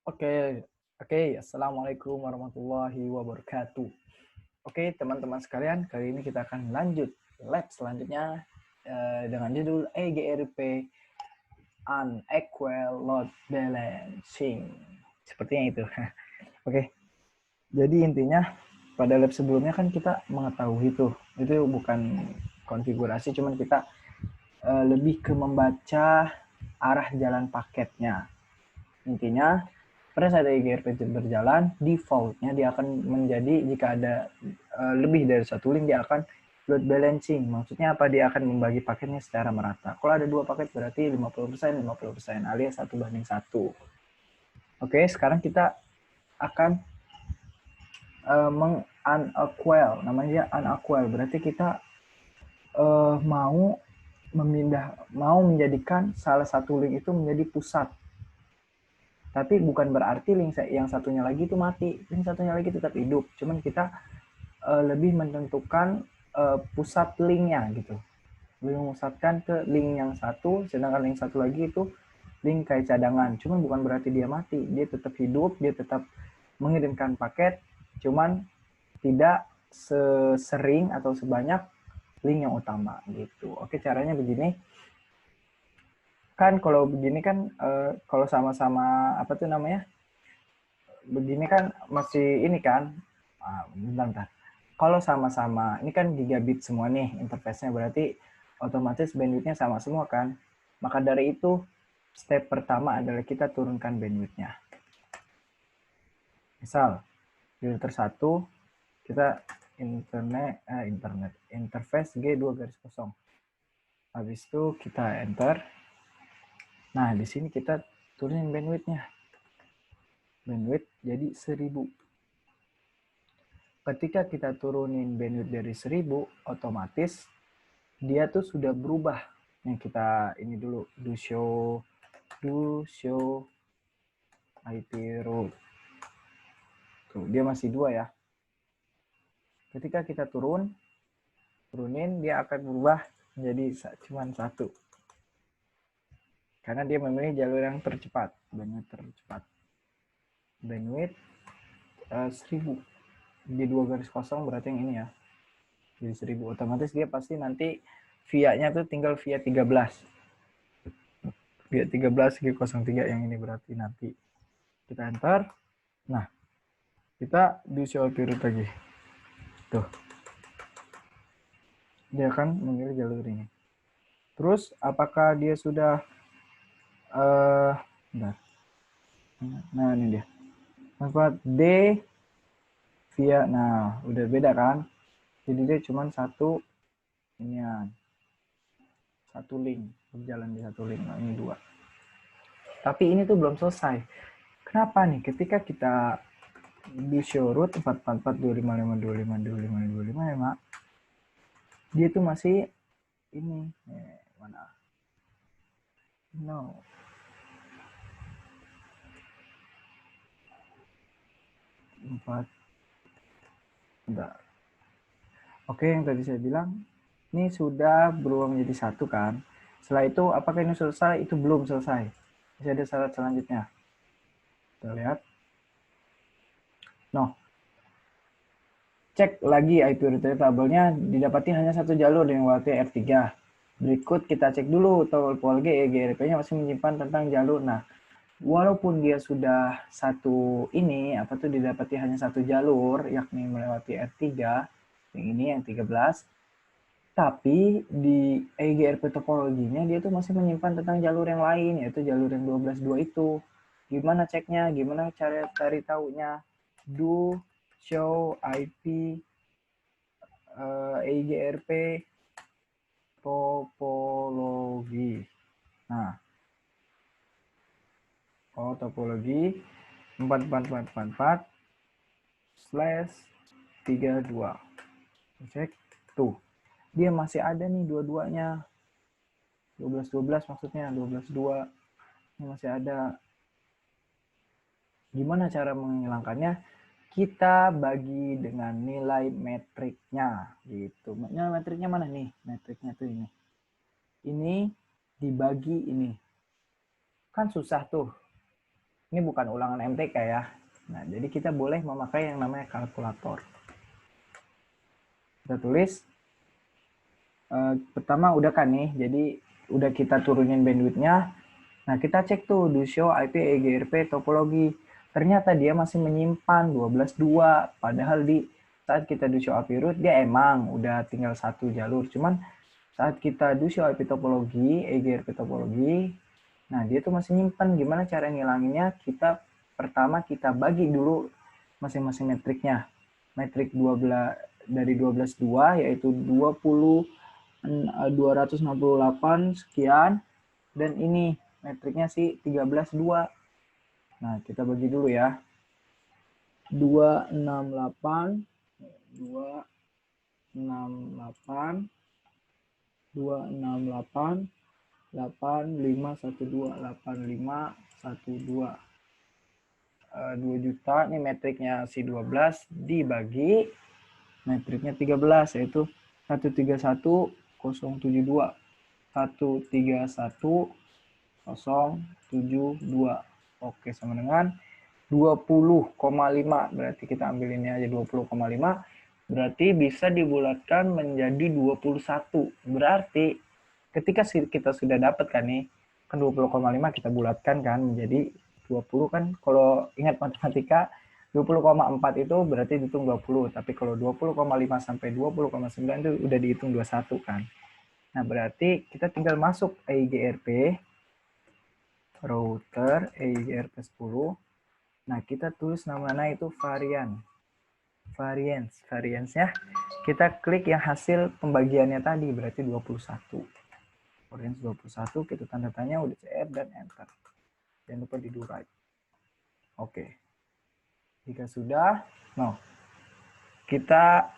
Oke, oke. Assalamualaikum warahmatullahi wabarakatuh. Oke, teman-teman sekalian, kali ini kita akan lanjut lab selanjutnya dengan judul EGRP Unequal Load Balancing. Sepertinya itu. Oke, jadi intinya pada lab sebelumnya kan kita mengetahui itu bukan konfigurasi, cuman kita lebih ke membaca arah jalan paketnya. Intinya pada saat EGRP berjalan, defaultnya dia akan menjadi jika ada lebih dari satu link, dia akan load balancing. Maksudnya apa? Dia akan membagi paketnya secara merata. Kalau ada dua paket berarti 50%, 50% alias 1:1. Oke, sekarang kita akan unequal. Namanya unequal. Berarti kita mau menjadikan salah satu link itu menjadi pusat. Tapi bukan berarti link yang satunya lagi itu mati, link satunya lagi tetap hidup. Cuman kita lebih menentukan pusat linknya gitu, lebih memusatkan ke link yang satu, sedangkan link satu lagi itu link kayak cadangan. Cuman bukan berarti dia mati, dia tetap hidup, dia tetap mengirimkan paket, cuman tidak sesering atau sebanyak link yang utama gitu. Oke, caranya begini. Kan kalau begini kan kalau sama-sama apa tuh namanya, begini kan masih ini kan, bentar. Kalau sama-sama, ini kan gigabit semua nih interface-nya, berarti otomatis bandwidth-nya sama semua kan. Maka dari itu, step pertama adalah kita turunkan bandwidth-nya. Misal, filter 1, kita interface G2 garis kosong. Habis itu kita enter. Nah, di sini kita turunin bandwidth-nya. Bandwidth jadi 1000. Ketika kita turunin bandwidth dari 1000, otomatis dia tuh sudah berubah. Nih kita ini dulu, do show IP route. Tuh, dia masih 2 ya. Ketika kita turunin, dia akan berubah menjadi cuma 1. Karena dia memilih jalur yang tercepat, bandwidth tercepat. Bandwidth 1000. G2 garis kosong berarti yang ini ya. Jadi 1000. Otomatis dia pasti nanti via-nya tuh tinggal via 13. Via 13 G03 yang ini berarti nanti. Kita enter. Nah, kita do show IP route lagi. Tuh. Dia akan memilih jalur ini. Terus apakah dia sudah nah ini dia. Manfaat D via, nah udah beda kan? Jadi dia cuma satu inian. Satu link, berjalan di satu link. Nah, ini 2. Tapi ini tuh belum selesai. Kenapa nih? Ketika kita di show route 4442552525525, dia tuh masih ini mana? No. Empat. Bentar. Oke, yang tadi saya bilang ini sudah berubah menjadi 1 kan. Setelah itu apakah ini selesai? Itu belum selesai. Masih ada syarat selanjutnya. Kita lihat. No. Cek lagi IP route tabelnya, didapati hanya satu jalur yang melewati R3. Berikut kita cek dulu topologi EGRP-nya masih menyimpan tentang jalur. Nah, walaupun dia sudah satu ini, apa tuh didapati hanya satu jalur, yakni melewati R3, yang ini yang 13, tapi di EGRP topologinya dia tuh masih menyimpan tentang jalur yang lain, yaitu jalur yang 12.2 itu. Gimana ceknya? Gimana cara cari taunya? Do show IP EGRP topologi. Nah, topologi 44444/32. Cek tuh. Dia masih ada nih dua-duanya. 12-12 maksudnya, 12-2. Ini masih ada. Gimana cara menghilangkannya? Kita bagi dengan nilai metriknya gitu. Nilai metriknya mana nih? Metriknya tuh ini. Ini dibagi ini. Kan susah tuh. Ini bukan ulangan MTK ya. Nah, jadi kita boleh memakai yang namanya kalkulator. Kita tulis. Pertama udah kan nih, jadi udah kita turunin bandwidth-nya. Nah, kita cek tuh do show IP EGRP topologi. Ternyata dia masih menyimpan 12.2, padahal di saat kita do show IP root dia emang udah tinggal satu jalur. Cuman saat kita do show IP topologi, EGRP topologi, nah dia tuh masih nyimpan. Gimana cara ngilanginnya? Pertama kita bagi dulu masing-masing metriknya. Metrik 12 dari 12.2 yaitu 268 sekian, dan ini metriknya sih 13.2. Nah, kita bagi dulu ya. 268 268 268 8512 8512 2 juta. Ini metriknya si 12 dibagi metriknya 13 yaitu 131.072 131.072. Oke, sama dengan 20,5. Berarti kita ambil ini aja 20,5. Berarti bisa dibulatkan menjadi 21. Berarti ketika kita sudah dapat kan nih, kan 20,5 kita bulatkan kan menjadi 20 kan. Kalau ingat matematika 20,4 itu berarti dihitung 20. Tapi kalau 20,5 sampai 20,9 itu udah dihitung 21 kan. Nah, berarti kita tinggal masuk EIGRP, router EIGRP 10. Nah, kita tulis namanya itu variance-nya. Kita klik yang hasil pembagiannya tadi, berarti 21. Variance 21, kita tanda tanya, udah CF, dan enter. Jangan lupa di do right. Oke. Jika sudah, no. Kita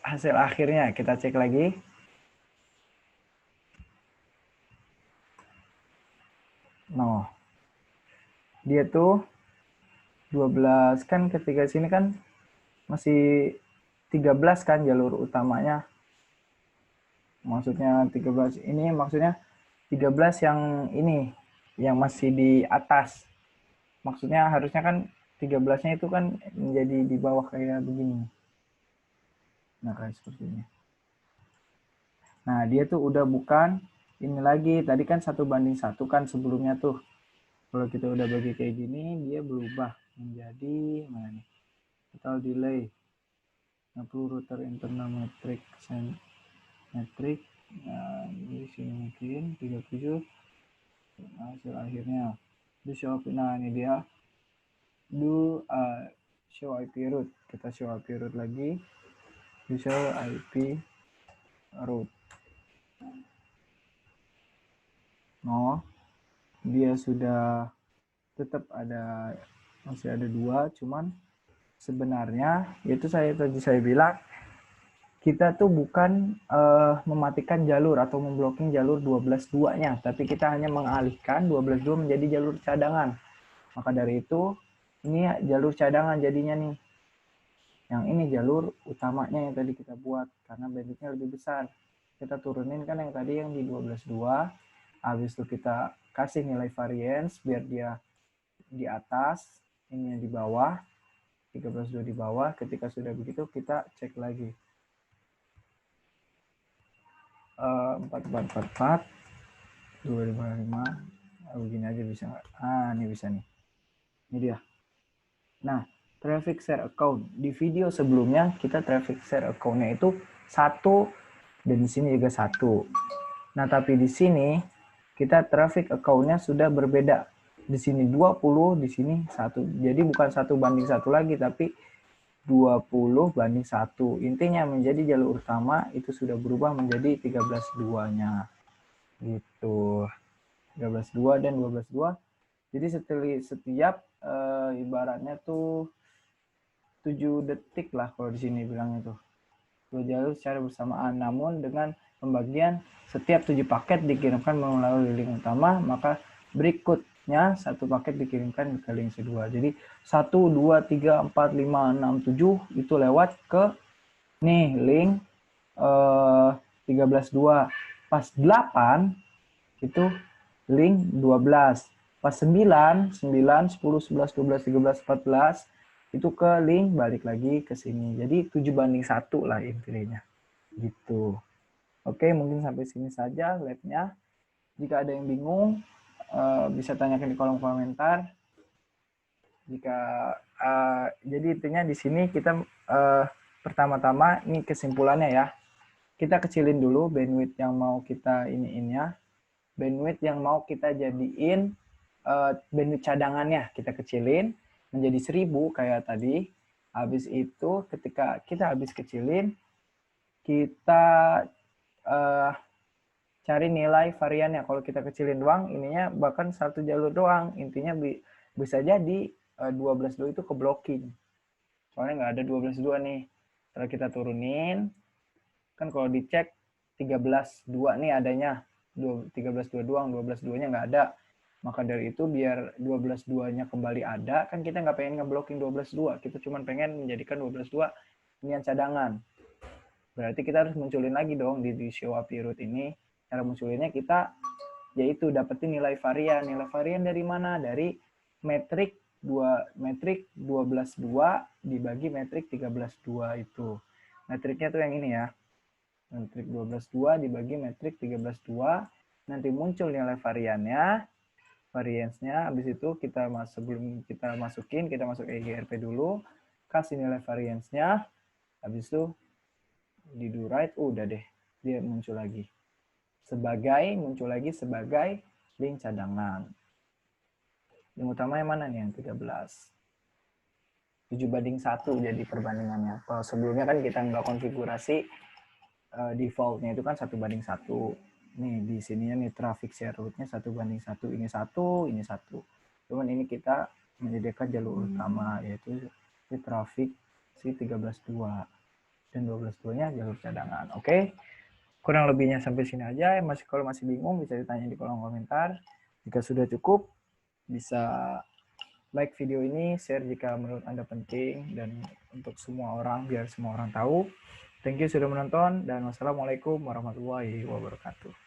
hasil akhirnya, kita cek lagi. No. Dia tuh 12 kan, ketika sini kan masih 13 kan jalur utamanya. Maksudnya 13 ini, maksudnya 13 yang ini yang masih di atas. Maksudnya harusnya kan 13-nya itu kan menjadi di bawah kayak begini. Nah, kayak seperti ini. Nah, dia tuh udah bukan ini lagi. Tadi kan 1:1 kan sebelumnya tuh. Kalau kita udah bagi kayak gini, dia berubah menjadi mana nih? Total delay. 60 router internal metric metrik. Nah, di sini mungkin 37. Hasil akhirnya do show. Nah, ini dia do show IP root. Kita show IP root lagi. Do show IP root. No, dia sudah tetap ada, masih ada 2, cuman sebenarnya itu tadi saya bilang kita tuh bukan mematikan jalur atau memblocking jalur 12.2-nya, tapi kita hanya mengalihkan 12.2 menjadi jalur cadangan. Maka dari itu ini jalur cadangan jadinya nih. Yang ini jalur utamanya yang tadi kita buat karena bandwidthnya lebih besar. Kita turunin kan yang tadi yang di 12.2, habis itu kita kasih nilai variance biar dia di atas, ini yang di bawah, 13.2 di bawah. Ketika sudah begitu kita cek lagi. 4444 255. Begini aja bisa nggak? Ini bisa nih. Ini dia. Nah, traffic share account. Di video sebelumnya kita traffic share account-nya itu 1 dan di sini juga 1. Nah, tapi di sini kita traffic account-nya sudah berbeda. Di sini 20, di sini 1. Jadi bukan 1:1 lagi, tapi 20:1. Intinya menjadi jalur utama itu sudah berubah menjadi 13.2-nya. Gitu. 13.2 dan 12.2. Jadi setiap ibaratnya tuh 7 detik lah kalau di sini bilangnya tuh. 2 jalur secara bersamaan, namun dengan pembagian setiap 7 paket dikirimkan melalui link utama, maka berikutnya 1 paket dikirimkan ke link kedua. Jadi 1, 2, 3, 4, 5, 6, 7 itu lewat ke nih link 13.2. Pas 8 itu link 12. Pas 9, 9, 10, 11, 12, 13, 14, itu ke link, balik lagi ke sini. Jadi 7:1 lah intinya. Gitu. Oke, mungkin sampai sini saja labnya. Jika ada yang bingung, bisa tanyakan di kolom komentar. Jadi intinya di sini kita pertama-tama ini kesimpulannya ya. Kita kecilin dulu bandwidth yang mau kita iniinnya. Bandwidth yang mau kita jadiin bandwidth cadangannya kita kecilin menjadi 1000 kayak tadi. Habis itu ketika kita habis kecilin, kita cari nilai variannya. Kalau kita kecilin doang, ininya bahkan satu jalur doang. Intinya bisa jadi 12.2 itu ke blocking. Soalnya nggak ada 12.2 nih. Setelah kita turunin, kan kalau dicek 13.2 nih adanya. 13.2 doang, 12.2-nya nggak ada. Maka dari itu biar 12.2-nya kembali ada, kan kita nggak pengen ngeblocking 12.2. Kita cuma pengen menjadikan 12.2 inian cadangan. Berarti kita harus munculin lagi dong di show up root ini. Cara munculinnya kita yaitu dapetin nilai varian. Nilai varian dari mana? Dari metrik 12.2 dibagi metrik 13.2 itu. Metriknya tuh yang ini ya. Metrik 12.2 dibagi metrik 13.2. Nanti muncul nilai variannya. Variansnya habis itu sebelum kita masukin, kita masuk EGRP dulu. Kasih nilai variansnya. Habis itu di do write, udah deh. Dia muncul lagi. Muncul lagi sebagai link cadangan. Yang utama yang mana nih? Yang 13. 7:1 jadi perbandingannya. Kalau sebelumnya kan kita nggak konfigurasi defaultnya itu kan 1:1. Nih di sininya nih traffic share route-nya 1:1. Ini 1, ini 1. Cuman ini kita menyediakan jalur utama yaitu si traffic si 13.2 dan 12.2-nya jalur cadangan. Oke. Kurang lebihnya sampai sini aja. Kalau masih bingung bisa ditanya di kolom komentar. Jika sudah cukup, bisa like video ini, share jika menurut Anda penting, dan untuk semua orang, biar semua orang tahu. Thank you sudah menonton, dan wassalamualaikum warahmatullahi wabarakatuh.